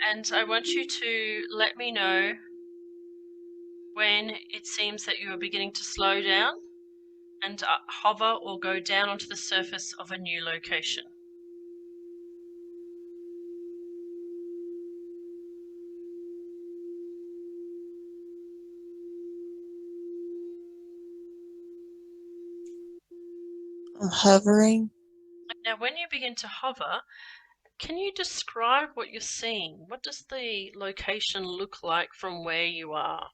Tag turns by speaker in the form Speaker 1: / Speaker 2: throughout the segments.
Speaker 1: and I want you to let me know when it seems that you are beginning to slow down and hover or go down onto the surface of a new location.
Speaker 2: I'm hovering.
Speaker 1: Now, when you begin to hover, can you describe what you're seeing? What does the location look like from where you are?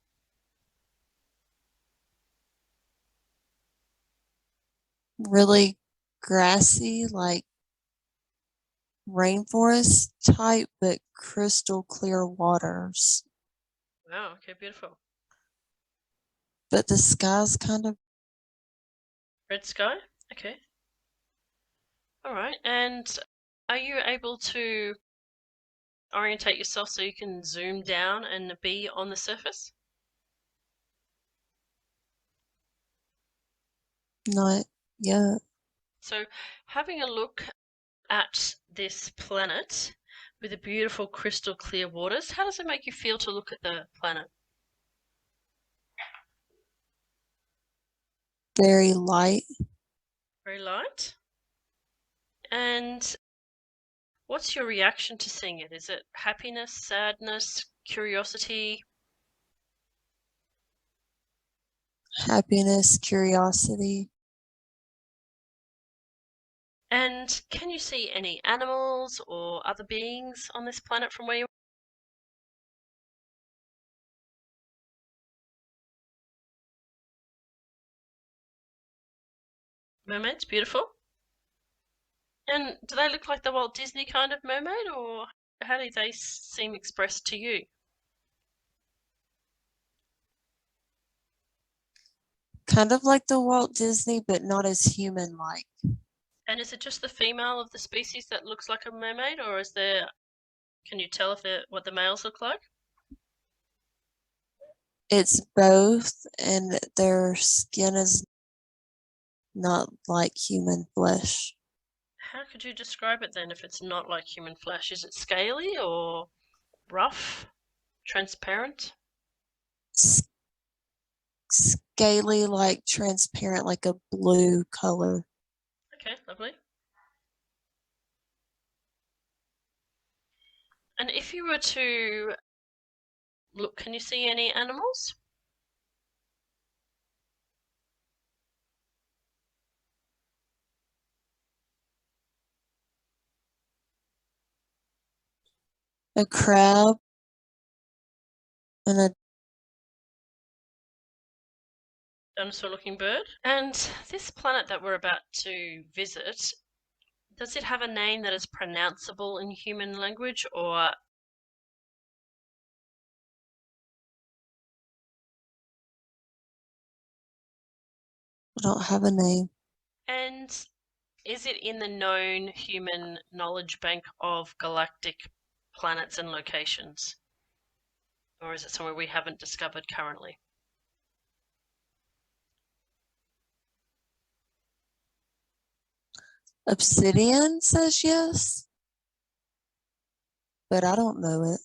Speaker 2: Really grassy, like rainforest type, but crystal clear waters.
Speaker 1: Wow, okay, beautiful.
Speaker 2: But the sky's kind of
Speaker 1: Red sky? Okay. All right. And are you able to orientate yourself so you can zoom down and be on the surface?
Speaker 2: not yet.
Speaker 1: So, having a look at this planet with the beautiful crystal clear waters, how does it make you feel to look at the planet?
Speaker 2: Very light.
Speaker 1: Very light. And what's your reaction to seeing it? Is it happiness, sadness, curiosity?
Speaker 2: Happiness, curiosity.
Speaker 1: And can you see any animals or other beings on this planet from where you are? Mermaids, beautiful. And do they look like the Walt Disney kind of mermaid, or how do they seem expressed to you?
Speaker 2: Kind of like the Walt Disney, but not as human like.
Speaker 1: And is it just the female of the species that looks like a mermaid, or is there, can you tell if what the males look like?
Speaker 2: It's both, and their skin is not like human flesh.
Speaker 1: How could you describe it then if it's not like human flesh? Is it scaly or rough, transparent?
Speaker 2: Scaly, like transparent, like a blue color.
Speaker 1: Okay, lovely. And if you were to look, can you see any animals?
Speaker 2: A crab and a
Speaker 1: Dinosaur looking bird. And this planet that we're about to visit, does it have a name that is pronounceable in human language, or
Speaker 2: I don't have a name.
Speaker 1: and is it in the known human knowledge bank of galactic planets and locations? Or is it somewhere we haven't discovered currently?
Speaker 2: Obsidian says yes, but I don't know it.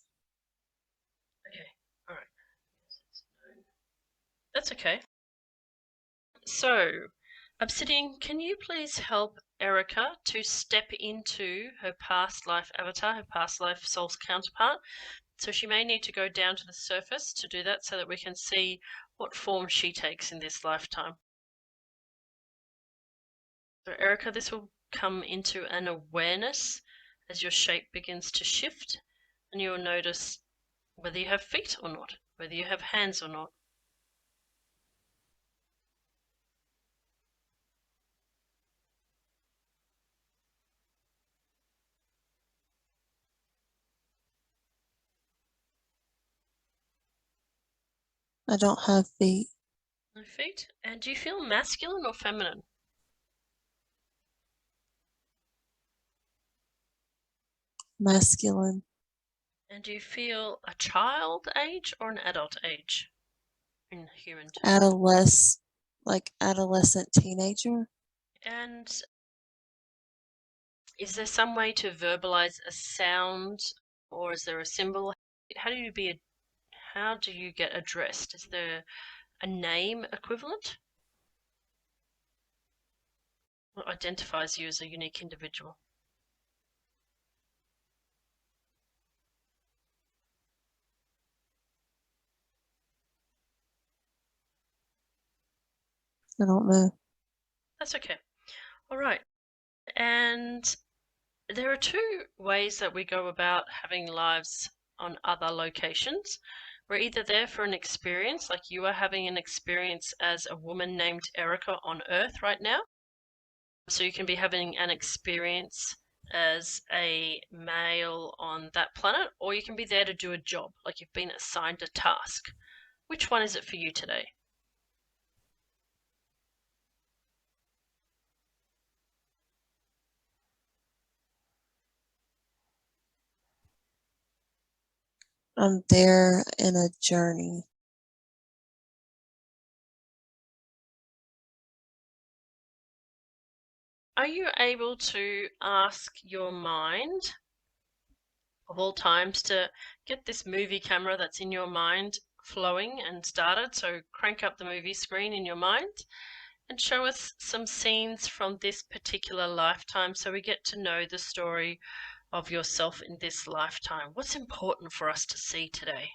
Speaker 1: Okay, all right. That's okay. So, Obsidian, can you please help Erica to step into her past life avatar, her past life soul's counterpart? So she may need to go down to the surface to do that so that we can see what form she takes in this lifetime. So Erica, this will come into an awareness as your shape begins to shift, and you'll notice whether you have feet or not, whether you have hands or not.
Speaker 2: I don't have feet.
Speaker 1: No feet. And do you feel masculine or feminine?
Speaker 2: Masculine.
Speaker 1: And do you feel a child age or an adult age in human terms?
Speaker 2: Adolescent teenager.
Speaker 1: And is there some way to verbalize a sound or is there a symbol? How do you get addressed? Is there a name equivalent? What identifies you as a unique individual?
Speaker 2: I don't know.
Speaker 1: That's okay. All right. And there are two ways that we go about having lives on other locations. We're either there for an experience, like you are having an experience as a woman named Erica on Earth right now. So you can be having an experience as a male on that planet, or you can be there to do a job, like you've been assigned a task. Which one is it for you today?
Speaker 2: I'm there in a journey.
Speaker 1: Are you able to ask your mind of all times to get this movie camera that's in your mind flowing and started? So crank up the movie screen in your mind and show us some scenes from this particular lifetime so we get to know the story of yourself in this lifetime. What's important for us to see today?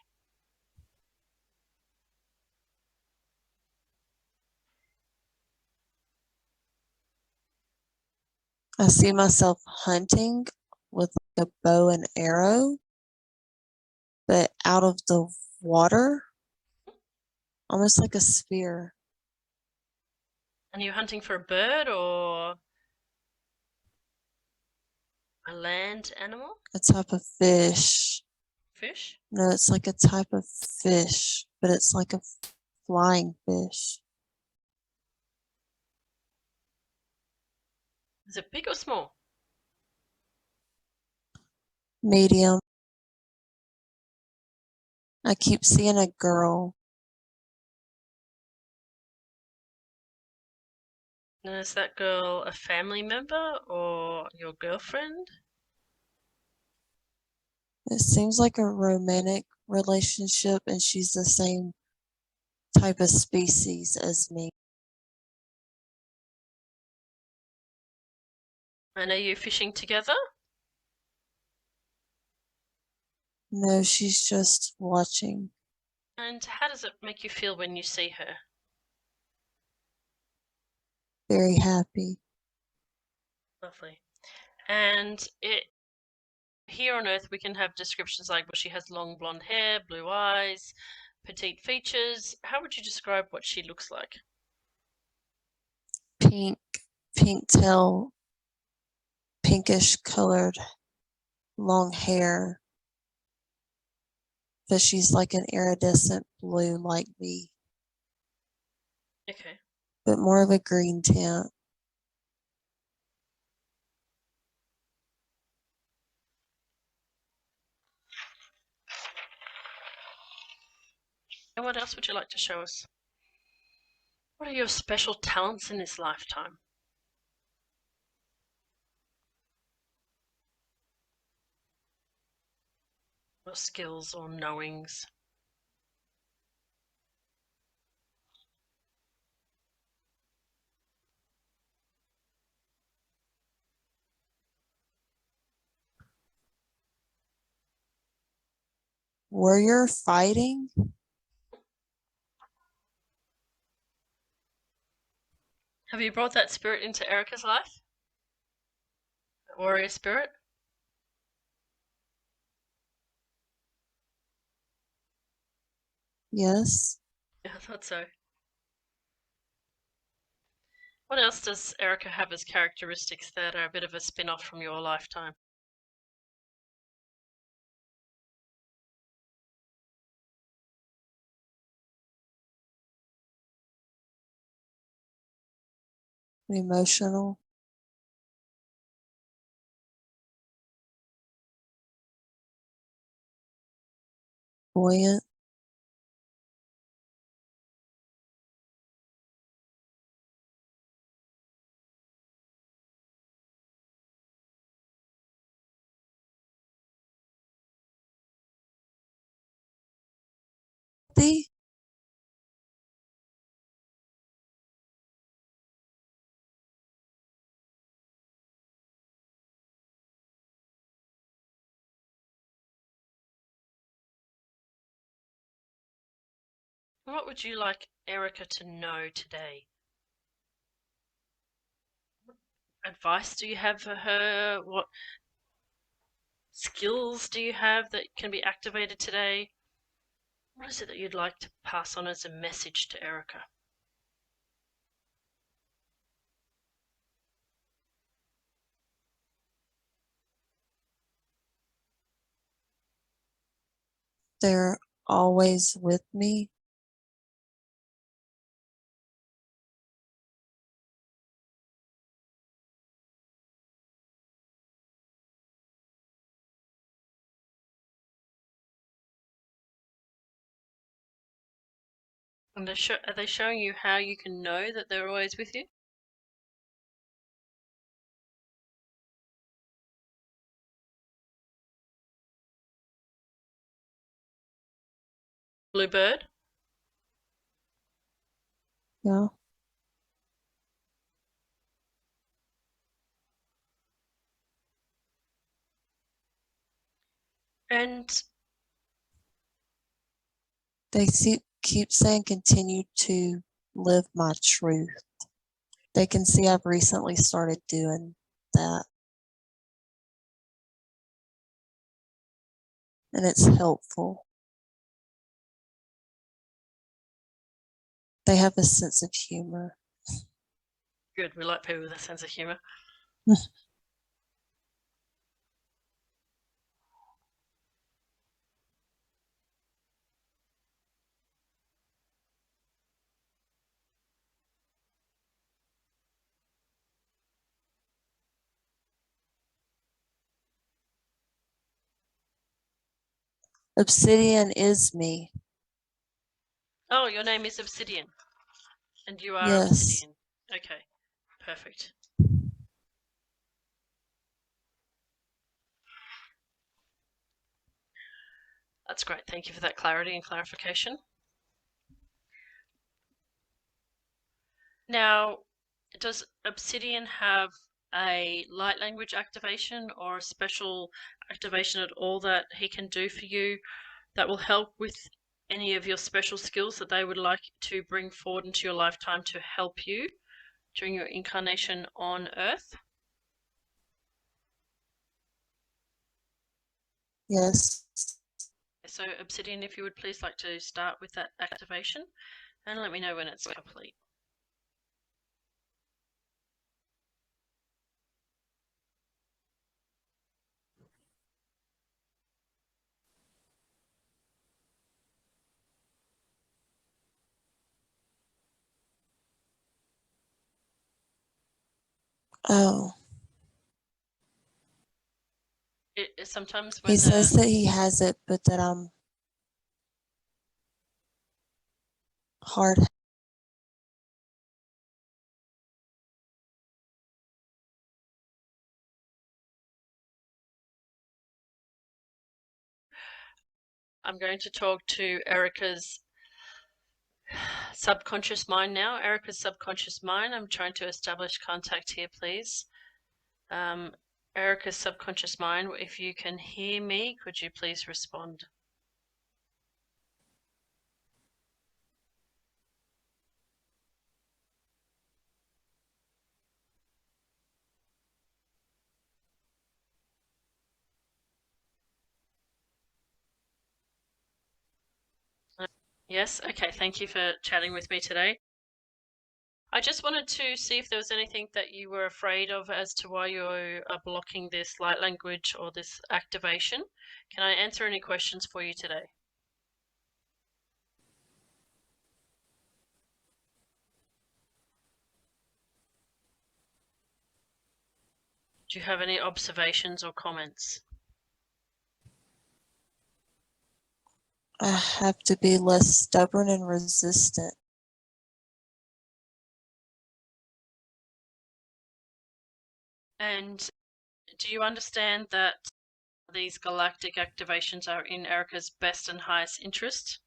Speaker 2: I see myself hunting with like a bow and arrow, but out of the water, almost like a spear.
Speaker 1: And you're hunting for a bird or a land animal?
Speaker 2: A type of fish.
Speaker 1: Fish?
Speaker 2: No, it's like a type of fish, but it's like a flying fish.
Speaker 1: Is it big or small?
Speaker 2: Medium. I keep seeing a girl.
Speaker 1: And is that girl a family member or your girlfriend?
Speaker 2: It seems like a romantic relationship, and she's the same type of species as me.
Speaker 1: And are you fishing together?
Speaker 2: No, she's just watching.
Speaker 1: And how does it make you feel when you see her?
Speaker 2: Very happy.
Speaker 1: Lovely. And here on Earth, we can have descriptions like, well, she has long blonde hair, blue eyes, petite features. How would you describe what she looks like?
Speaker 2: Pink, pink tail, pinkish colored, long hair. But she's like an iridescent blue like me,
Speaker 1: Okay.
Speaker 2: but more of a green tint.
Speaker 1: And what else would you like to show us? What are your special talents in this lifetime? Or skills or knowings?
Speaker 2: Warrior fighting?
Speaker 1: Have you brought that spirit into Erica's life? The warrior spirit?
Speaker 2: Yes.
Speaker 1: Yeah, I thought so. What else does Erica have as characteristics that are a bit of a spin off from your lifetime?
Speaker 2: Emotional, buoyant, empathy.
Speaker 1: What would you like Erica to know today? What advice do you have for her? What skills do you have that can be activated today? What is it that you'd like to pass on as a message to Erica?
Speaker 2: They're always with me.
Speaker 1: And are they showing you how you can know that they're always with you? Bluebird?
Speaker 2: Yeah.
Speaker 1: And
Speaker 2: They keep saying continue to live my truth. They can see I've recently started doing that. And it's helpful. They have a sense of humor.
Speaker 1: good, we like people with a sense of humor.
Speaker 2: Obsidian is me.
Speaker 1: Oh, your name is Obsidian. And you are
Speaker 2: Yes.
Speaker 1: Obsidian. Okay, perfect. That's great. Thank you for that clarity and clarification. Now, does Obsidian have a light language activation or a special activation at all that he can do for you that will help with any of your special skills that they would like to bring forward into your lifetime to help you during your incarnation on Earth?
Speaker 2: Yes.
Speaker 1: So, Obsidian, if you would please like to start with that activation and let me know when it's complete.
Speaker 2: Oh.
Speaker 1: Sometimes
Speaker 2: He
Speaker 1: when
Speaker 2: says that he has it, but that I'm hard.
Speaker 1: I'm going to talk to Erica's subconscious mind now. Erica's subconscious mind. I'm trying to establish contact here, please. Erica's subconscious mind, if you can hear me, could you please respond? Yes? Okay, thank you for chatting with me today. I just wanted to see if there was anything that you were afraid of as to why you are blocking this light language or this activation. Can I answer any questions for you today? Do you have any observations or comments?
Speaker 2: I have to be less stubborn and resistant.
Speaker 1: And do you understand that these galactic activations are in Erica's best and highest interest?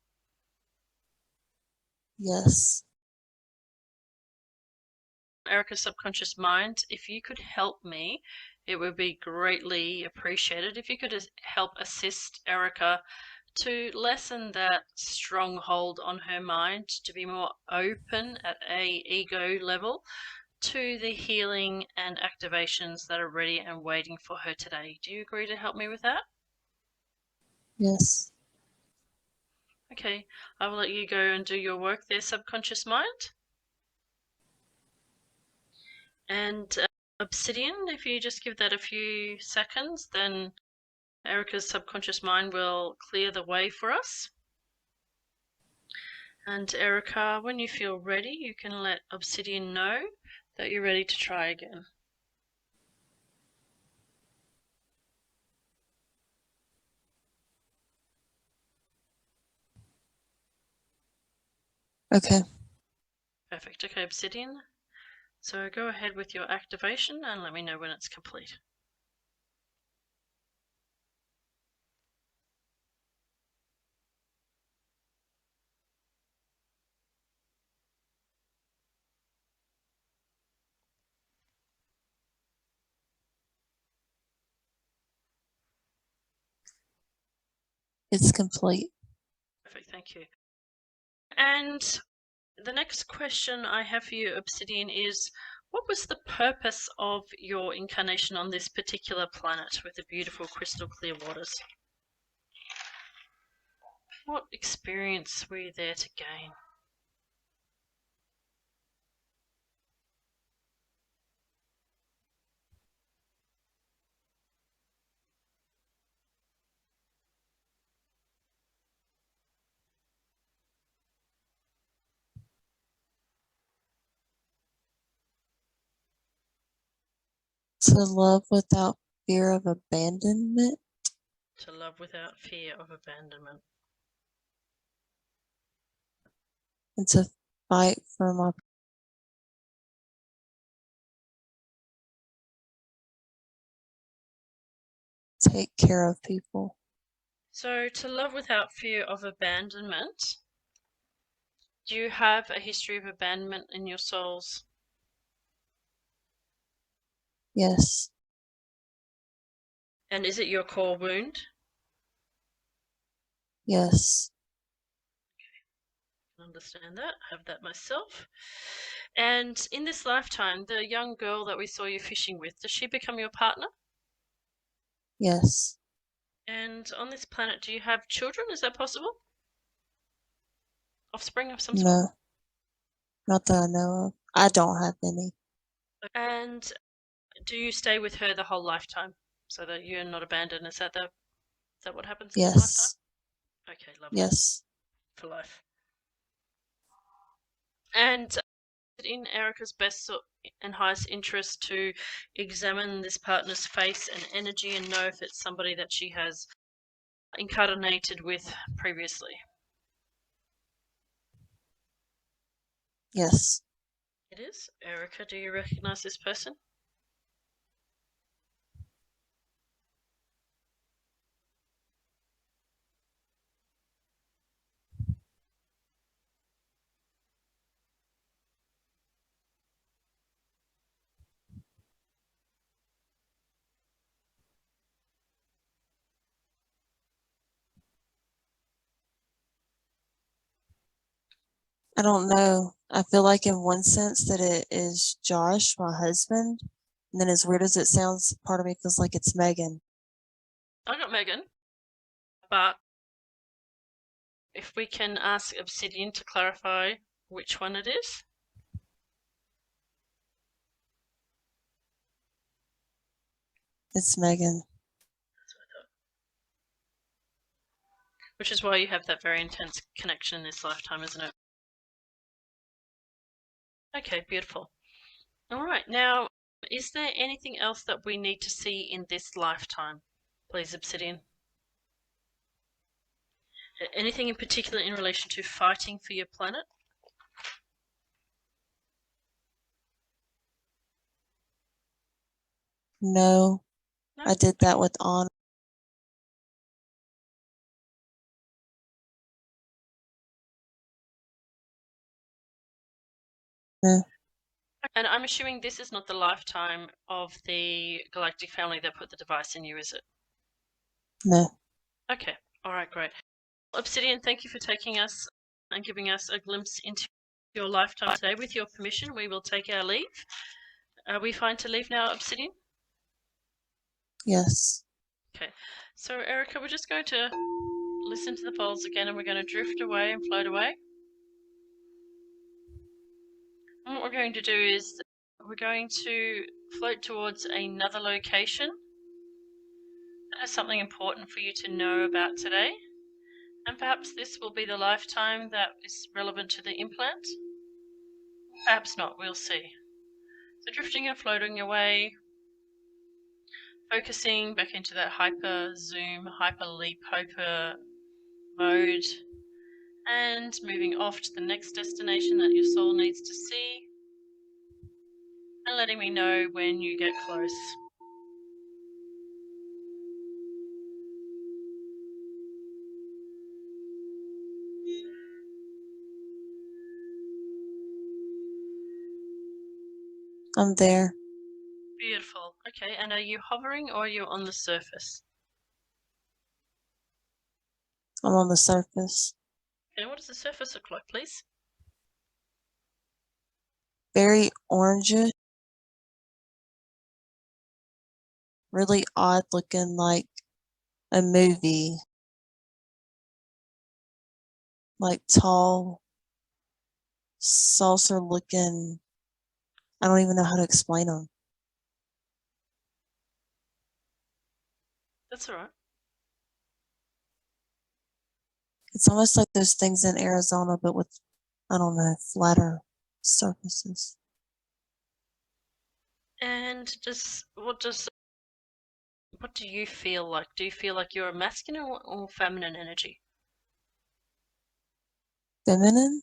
Speaker 2: Yes.
Speaker 1: Erica's subconscious mind, if you could help me, it would be greatly appreciated if you could help assist Erica to lessen that stronghold on her mind, to be more open at a ego level to the healing and activations that are ready and waiting for her today. Do you agree to help me with that?
Speaker 2: Yes.
Speaker 1: Okay, I will let you go and do your work there, subconscious mind. And Obsidian, if you just give that a few seconds, then Erica's subconscious mind will clear the way for us. And Erica, when you feel ready, you can let Obsidian know that you're ready to try again.
Speaker 2: Okay.
Speaker 1: Perfect. Okay, Obsidian. So go ahead with your activation and let me know when it's complete.
Speaker 2: It's complete.
Speaker 1: Perfect, thank you. And the next question I have for you, Obsidian, is what was the purpose of your incarnation on this particular planet with the beautiful crystal clear waters? What experience were you there to gain?
Speaker 2: To love without fear of abandonment.
Speaker 1: To love without fear of abandonment.
Speaker 2: And to fight for my take care of people.
Speaker 1: So, to love without fear of abandonment, do you have a history of abandonment in your souls?
Speaker 2: Yes.
Speaker 1: And is it your core wound?
Speaker 2: Yes.
Speaker 1: I understand that. I have that myself. And in this lifetime, the young girl that we saw you fishing with, does she become your partner?
Speaker 2: Yes.
Speaker 1: And on this planet, do you have children? Is that possible? Offspring of some sort?
Speaker 2: No. Not that I know of. I don't have any.
Speaker 1: And do you stay with her the whole lifetime so that you're not abandoned? Is that what happens in this lifetime?
Speaker 2: Yes.
Speaker 1: Okay, lovely.
Speaker 2: Yes.
Speaker 1: For life. And in Erica's best and highest interest to examine this partner's face and energy and know if it's somebody that she has incarnated with previously.
Speaker 2: Yes.
Speaker 1: It is. Erica, do you recognize this person?
Speaker 2: I don't know. I feel like in one sense that it is Josh, my husband. And then as weird as it sounds, part of me feels like it's Megan.
Speaker 1: I got Megan, but if we can ask Obsidian to clarify which one it is.
Speaker 2: It's Megan.
Speaker 1: Which is why you have that very intense connection in this lifetime, isn't it? Okay, beautiful. All right, now, is there anything else that we need to see in this lifetime? Please, Obsidian. Anything in particular in relation to fighting for your planet?
Speaker 2: No,
Speaker 1: No?
Speaker 2: I did that with honor. No.
Speaker 1: And I'm assuming this is not the lifetime of the galactic family that put the device in you, is it?
Speaker 2: No.
Speaker 1: Okay. All right, great. Obsidian, thank you for taking us and giving us a glimpse into your lifetime today. With your permission, we will take our leave. Are we fine to leave now, Obsidian?
Speaker 2: Yes.
Speaker 1: Okay. So, Erica, we're just going to listen to the polls again and we're going to drift away and float away. And what we're going to do is we're going to float towards another location that has something important for you to know about today. And perhaps this will be the lifetime that is relevant to the implant. Perhaps not, we'll see. So drifting and floating away, focusing back into that hyper zoom, hyper leap, hyper mode, and moving off to the next destination that your soul needs to see, and letting me know when you get close.
Speaker 2: I'm there.
Speaker 1: Beautiful. Okay, and are you hovering or are you on the surface?
Speaker 2: I'm on the surface.
Speaker 1: Okay, what does the surface look like, please?
Speaker 2: Very orangish. Really odd looking, like a movie. Like tall, saucer looking. I don't even know how to explain them.
Speaker 1: That's all right.
Speaker 2: It's almost like those things in Arizona, but with, I don't know, flatter surfaces.
Speaker 1: And what do you feel like? Do you feel like you're a masculine or feminine energy?
Speaker 2: Feminine?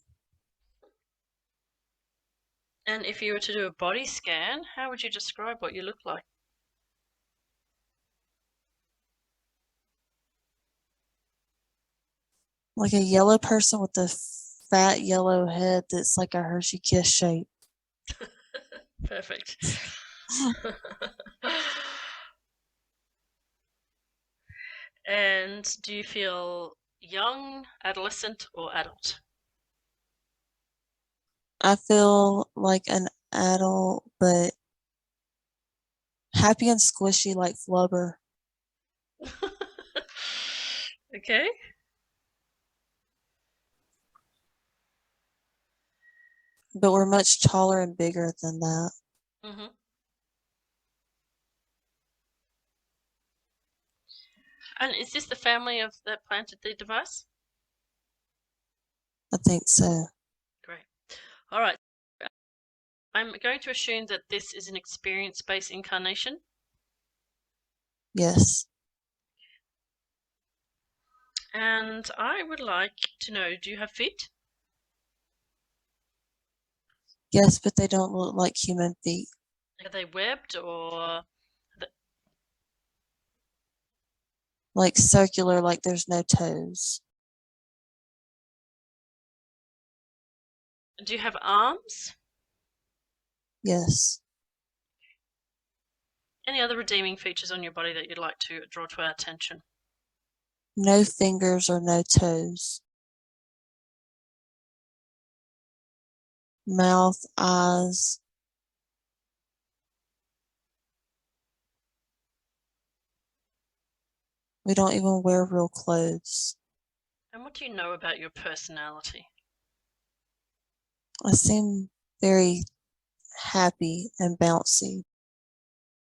Speaker 1: And if you were to do a body scan, how would you describe what you look like?
Speaker 2: Like a yellow person with a fat yellow head that's like a Hershey Kiss shape.
Speaker 1: Perfect. And do you feel young, adolescent, or adult?
Speaker 2: I feel like an adult, but happy and squishy like Flubber.
Speaker 1: Okay.
Speaker 2: But we're much taller and bigger than that.
Speaker 1: Mm-hmm. And is this the family of that planted the device?
Speaker 2: I think so.
Speaker 1: Great. All right. I'm going to assume that this is an experience-based incarnation.
Speaker 2: Yes.
Speaker 1: And I would like to know, do you have feet?
Speaker 2: Yes, but they don't look like human feet.
Speaker 1: Are they webbed or
Speaker 2: Like circular, like there's no toes.
Speaker 1: do you have arms?
Speaker 2: Yes.
Speaker 1: Any other redeeming features on your body that you'd like to draw to our attention?
Speaker 2: No fingers or no toes. Mouth, eyes. We don't even wear real clothes.
Speaker 1: And what do you know about your personality?
Speaker 2: I seem very happy and bouncy,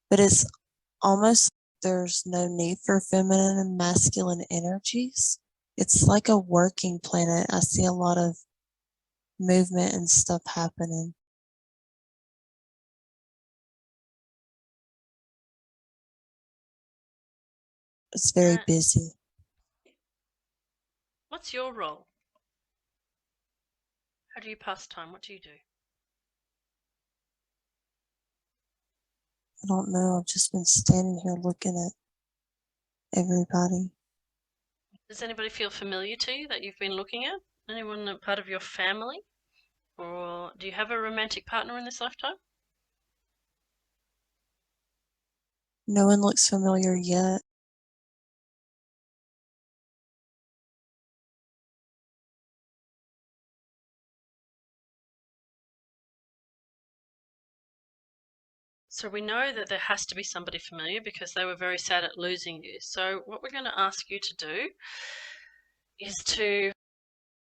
Speaker 2: but it's almost there's no need for feminine and masculine energies. It's like a working planet. I see a lot of movement and stuff happening. It's very
Speaker 1: Uh,
Speaker 2: busy.
Speaker 1: what's your role? How do you pass time? What do you do?
Speaker 2: I don't know. I've just been standing here looking at everybody.
Speaker 1: Does anybody feel familiar to you that you've been looking at? Anyone a part of your family? Or do you have a romantic partner in this lifetime?
Speaker 2: No one looks familiar yet.
Speaker 1: So we know that there has to be somebody familiar because they were very sad at losing you. So what we're going to ask you to do is to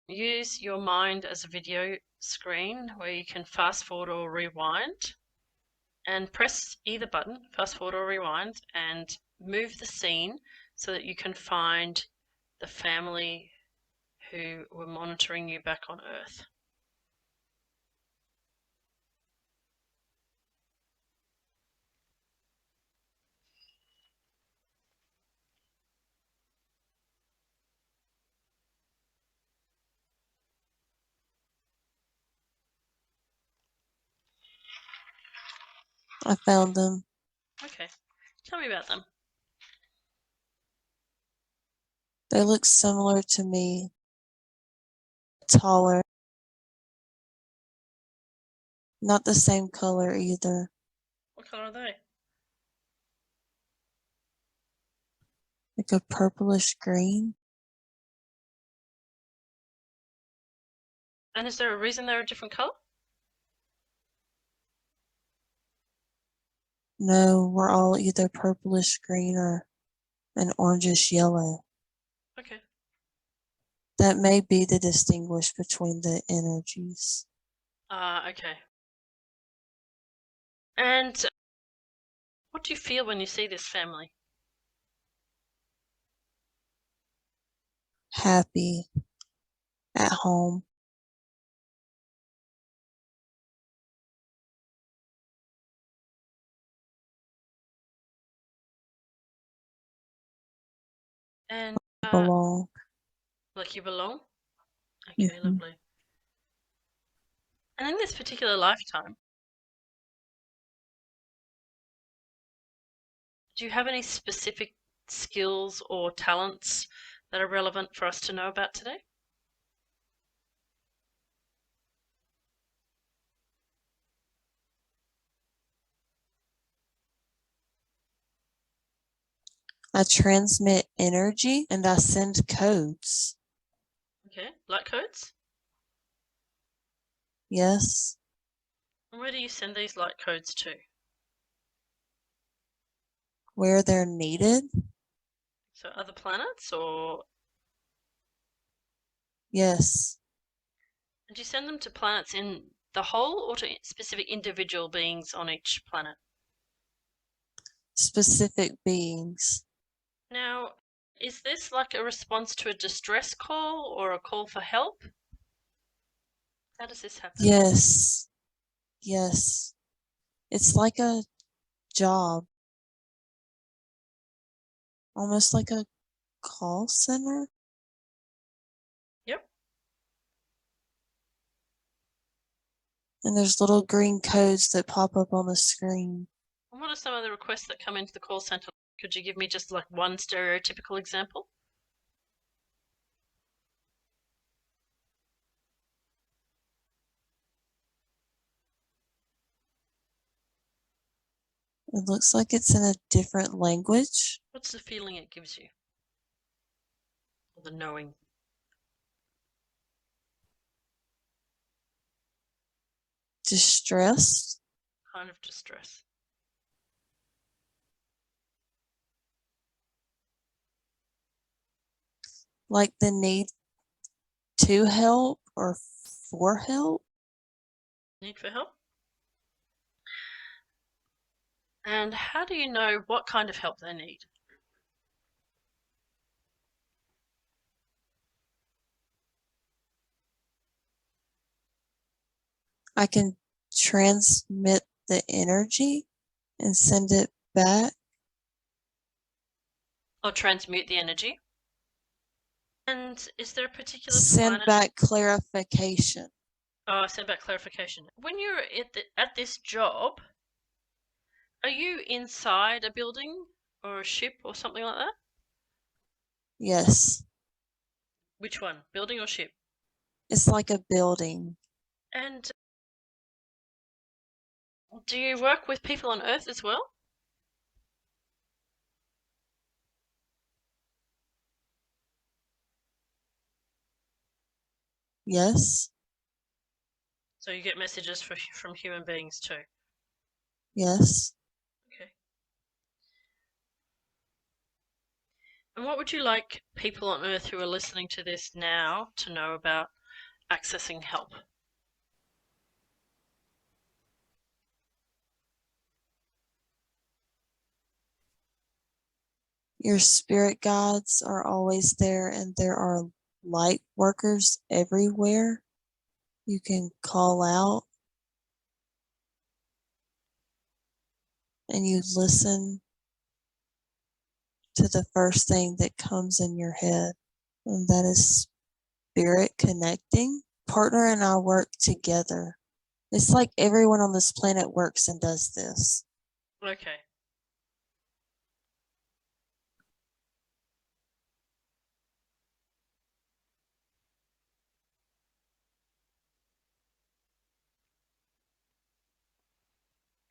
Speaker 1: use your mind as a video screen where you can fast forward or rewind, and press either button, fast forward or rewind, and move the scene so that you can find the family who were monitoring you back on Earth.
Speaker 2: I found them.
Speaker 1: Okay, tell me about them.
Speaker 2: They look similar to me. Taller. Not the same color either.
Speaker 1: What color are they?
Speaker 2: Like a purplish green.
Speaker 1: And is there a reason they're a different color?
Speaker 2: No, we're all either purplish green or an orangish yellow.
Speaker 1: Okay.
Speaker 2: That may be to distinguish between the energies.
Speaker 1: Okay. And what do you feel when you see this family?
Speaker 2: Happy. At home.
Speaker 1: And
Speaker 2: Belong.
Speaker 1: like you belong? Okay,
Speaker 2: Mhm.
Speaker 1: lovely. And in this particular lifetime, do you have any specific skills or talents that are relevant for us to know about today?
Speaker 2: I transmit energy and I send codes.
Speaker 1: Okay, light codes?
Speaker 2: Yes.
Speaker 1: And where do you send these light codes to?
Speaker 2: Where they're needed.
Speaker 1: So other planets, or
Speaker 2: Yes.
Speaker 1: do you send them to planets in the whole or to specific individual beings on each planet?
Speaker 2: Specific beings.
Speaker 1: Now, is this like a response to a distress call or a call for help? How does this happen?
Speaker 2: Yes. Yes. It's like a job. Almost like a call center.
Speaker 1: Yep.
Speaker 2: And there's little green codes that pop up on the screen.
Speaker 1: And what are some of the requests that come into the call center? Could you give me just like one stereotypical example?
Speaker 2: It looks like it's in a different language.
Speaker 1: What's the feeling it gives you? Or the knowing?
Speaker 2: Distressed.
Speaker 1: Kind of distress.
Speaker 2: Like the need to help or for help.
Speaker 1: Need for help? And how do you know what kind of help they need?
Speaker 2: I can transmit the energy and send it back.
Speaker 1: Or transmute the energy? And is there a particular
Speaker 2: Send
Speaker 1: planet?
Speaker 2: back clarification.
Speaker 1: Oh, send back clarification. When you're at this job, are you inside a building or a ship or something like that?
Speaker 2: Yes.
Speaker 1: Which one? Building or ship?
Speaker 2: It's like a building.
Speaker 1: And do you work with people on Earth as well?
Speaker 2: Yes,
Speaker 1: So you get messages from human beings too.
Speaker 2: yes.
Speaker 1: Okay. And what would you like people on Earth who are listening to this now to know about accessing help?
Speaker 2: Your spirit guides are always there, and there are light workers everywhere. You can call out and you listen to the first thing that comes in your head, and that is spirit connecting. Partner and I work together. It's like everyone on this planet works and does this.
Speaker 1: Okay.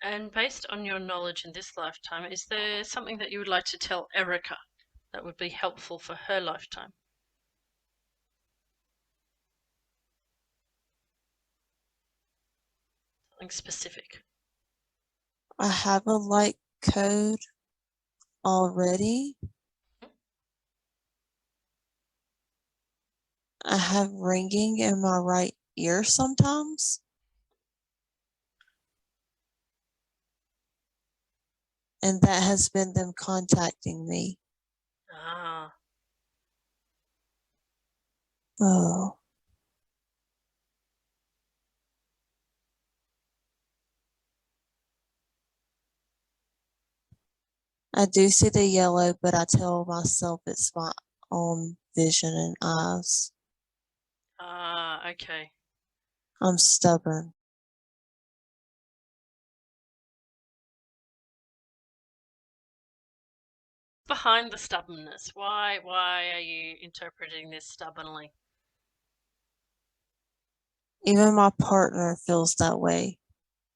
Speaker 1: And based on your knowledge in this lifetime, is there something that you would like to tell Erica that would be helpful for her lifetime? Something specific.
Speaker 2: I have a light code already. I have ringing in my right ear sometimes. And that has been them contacting me.
Speaker 1: Ah,
Speaker 2: Oh, I do see the yellow, but I tell myself it's my own vision and eyes.
Speaker 1: okay.
Speaker 2: I'm stubborn.
Speaker 1: Behind the stubbornness, why are you interpreting this stubbornly?
Speaker 2: Even my partner feels that way.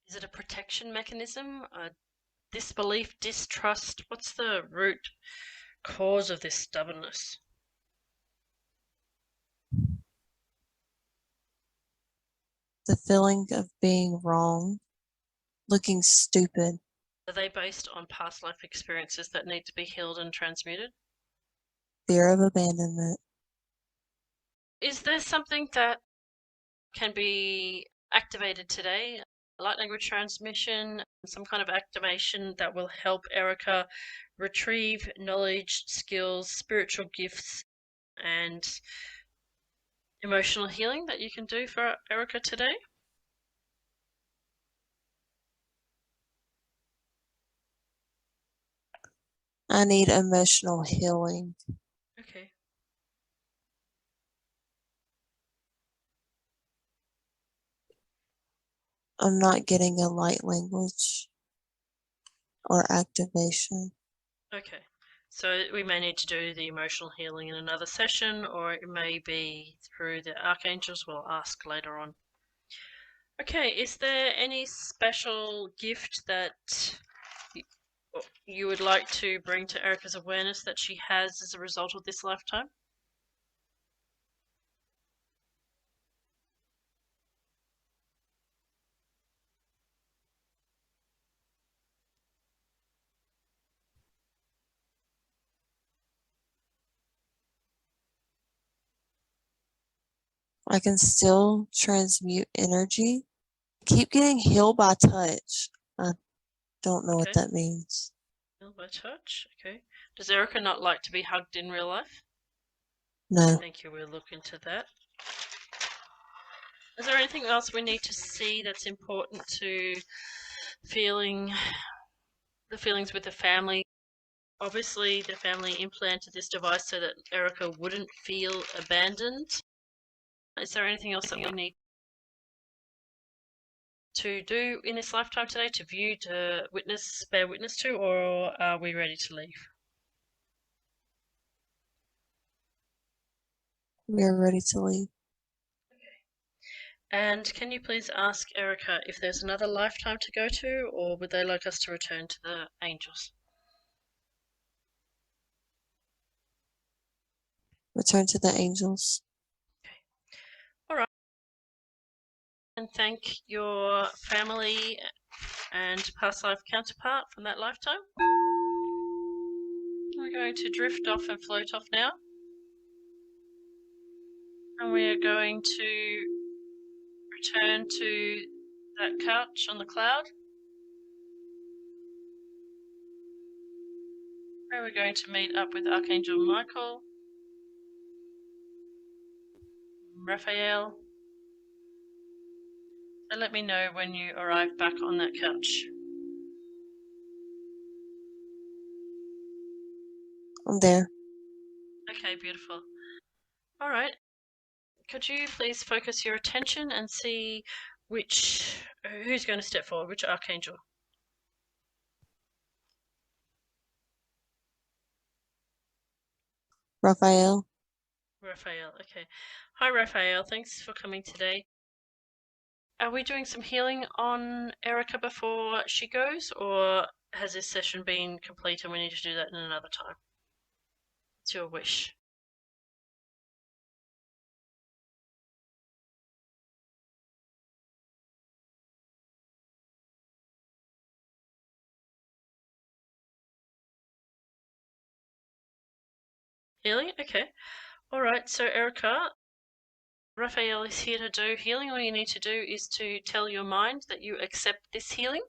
Speaker 1: Is it a protection mechanism? A disbelief, distrust? What's the root cause of this stubbornness?
Speaker 2: The feeling of being wrong, looking stupid,
Speaker 1: Are they based on past life experiences that need to be healed and transmuted?
Speaker 2: fear of abandonment.
Speaker 1: Is there something that can be activated today? Light language transmission, some kind of activation that will help Erica retrieve knowledge, skills, spiritual gifts, and emotional healing that you can do for Erica today?
Speaker 2: I need emotional healing.
Speaker 1: Okay.
Speaker 2: I'm not getting a light language or activation.
Speaker 1: Okay. So we may need to do the emotional healing in another session, or it may be through the archangels. We'll ask later on. Okay, is there any special gift that you would like to bring to Erica's awareness that she has as a result of this lifetime?
Speaker 2: I can still transmute energy. Keep getting healed by touch. I don't know what
Speaker 1: Okay,
Speaker 2: that means.
Speaker 1: heal by touch. Okay. Does Erica not like to be hugged in real life?
Speaker 2: No,
Speaker 1: Thank you. We'll look into that. Is there anything else we need to see that's important to feeling the feelings with the family? Obviously, the family implanted this device so that Erica wouldn't feel abandoned. Is there anything else that we need to do in this lifetime today, to view, to witness, bear witness to, or are we ready to leave?
Speaker 2: we are ready to leave.
Speaker 1: And can you please ask Erica if there's another lifetime to go to, or would they like us to return to the angels?
Speaker 2: Return to the angels.
Speaker 1: Okay. All right. And thank your family and past life counterpart from that lifetime. We're going to drift off and float off now. And we are going to return to that couch on the cloud. Where we're going to meet up with Archangel Michael, Raphael. So let me know when you arrive back on that couch.
Speaker 2: I'm there.
Speaker 1: Okay, beautiful. All right. Could you please focus your attention and see who's going to step forward, which archangel?
Speaker 2: Raphael.
Speaker 1: Raphael. Okay. Hi, Raphael. Thanks for coming today. Are we doing some healing on Erica before she goes, or has this session been complete and we need to do that in another time? It's your wish. Healing? Okay. All right. So, Erica, Raphael is here to do healing. All you need to do is to tell your mind that you accept this healing.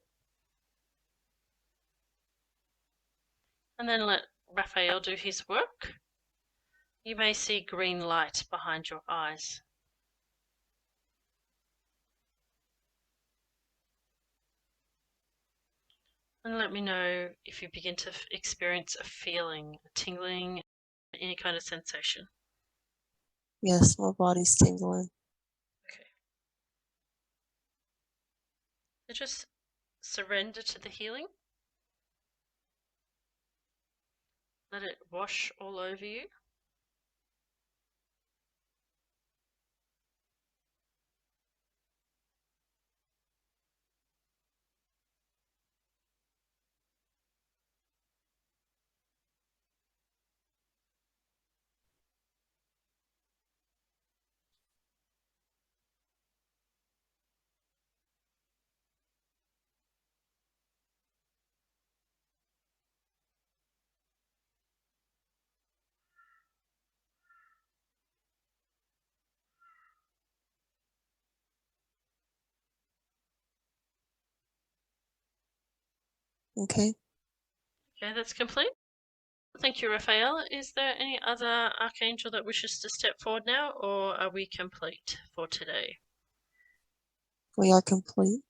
Speaker 1: And then let Raphael do his work. You may see green light behind your eyes. And let me know if you begin to experience a feeling, a tingling, any kind of sensation.
Speaker 2: Yes, my body's tingling.
Speaker 1: Okay. So just surrender to the healing. Let it wash all over you.
Speaker 2: Okay.
Speaker 1: Okay, that's complete. Thank you, Raphael. Is there any other archangel that wishes to step forward now, or are we complete for today?
Speaker 2: We are complete.